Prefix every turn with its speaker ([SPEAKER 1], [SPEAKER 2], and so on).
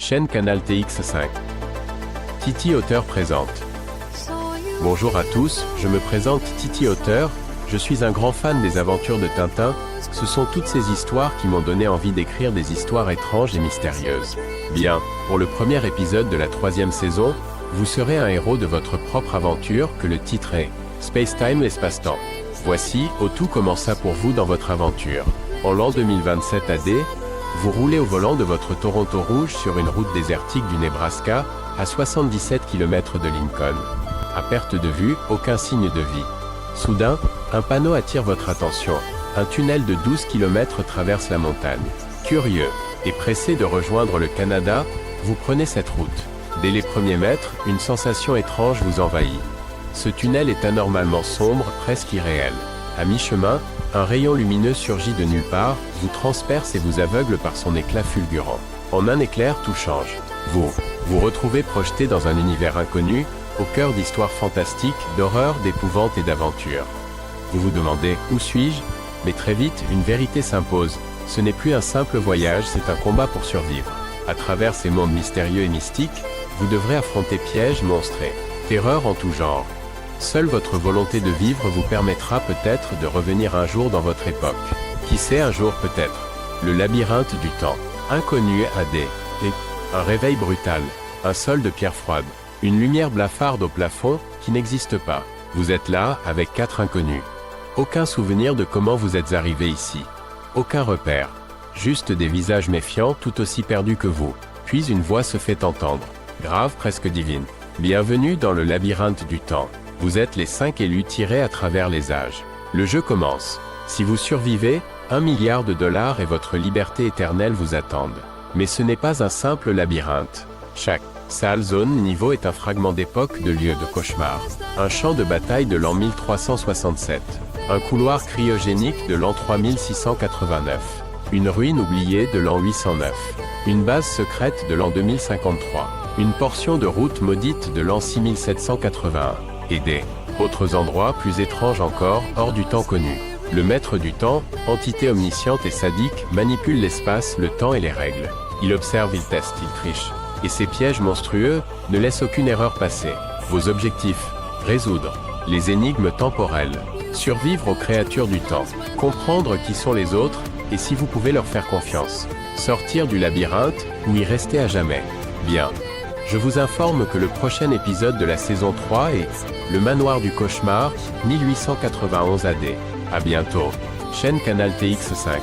[SPEAKER 1] Chaîne Canal TX5. Titi Auteur présente. Bonjour à tous, je me présente Titi Auteur, je suis un grand fan des aventures de Tintin, ce sont toutes ces histoires qui m'ont donné envie d'écrire des histoires étranges et mystérieuses. Bien, pour le premier épisode de la 3e saison, vous serez un héros de votre propre aventure que le titre est Space Time l'espace-temps. Voici où tout commença pour vous dans votre aventure. En l'an 2027 AD, vous roulez au volant de votre Toronto rouge sur une route désertique du Nebraska, à 77 km de Lincoln. À perte de vue, aucun signe de vie. Soudain, un panneau attire votre attention. Un tunnel de 12 km traverse la montagne. Curieux et pressé de rejoindre le Canada, vous prenez cette route. Dès les premiers mètres, une sensation étrange vous envahit. Ce tunnel est anormalement sombre, presque irréel. À mi-chemin, un rayon lumineux surgit de nulle part, vous transperce et vous aveugle par son éclat fulgurant. En un éclair, tout change. Vous retrouvez projeté dans un univers inconnu, au cœur d'histoires fantastiques, d'horreur, d'épouvante et d'aventure. Vous vous demandez « Où suis-je » Mais très vite, une vérité s'impose. Ce n'est plus un simple voyage, c'est un combat pour survivre. À travers ces mondes mystérieux et mystiques, vous devrez affronter pièges, monstres et terreurs en tout genre. Seule votre volonté de vivre vous permettra peut-être de revenir un jour dans votre époque. Qui sait, un jour peut-être. Le labyrinthe du temps. Inconnu AD. Et un réveil brutal. Un sol de pierre froide. Une lumière blafarde au plafond qui n'existe pas. Vous êtes là, avec 4 inconnus. Aucun souvenir de comment vous êtes arrivé ici. Aucun repère. Juste des visages méfiants tout aussi perdus que vous. Puis une voix se fait entendre. Grave, presque divine. Bienvenue dans le labyrinthe du temps. Vous êtes les 5 élus tirés à travers les âges. Le jeu commence. Si vous survivez, 1 milliard de dollars et votre liberté éternelle vous attendent. Mais ce n'est pas un simple labyrinthe. Chaque salle, zone, niveau est un fragment d'époque, de lieu de cauchemar. Un champ de bataille de l'an 1367. Un couloir cryogénique de l'an 3689. Une ruine oubliée de l'an 809. Une base secrète de l'an 2053. Une portion de route maudite de l'an 6781. Et des autres endroits plus étranges encore, hors du temps connu. Le maître du temps, entité omnisciente et sadique, manipule l'espace, le temps et les règles. Il observe, il teste, il triche. Et ses pièges monstrueux ne laissent aucune erreur passer. Vos objectifs: résoudre les énigmes temporelles, survivre aux créatures du temps, comprendre qui sont les autres et si vous pouvez leur faire confiance, sortir du labyrinthe ou y rester à jamais. Bien. Je vous informe que le prochain épisode de la saison 3 est Le Manoir du Cauchemar, 1891 AD. À bientôt. Chaîne Canal TX5.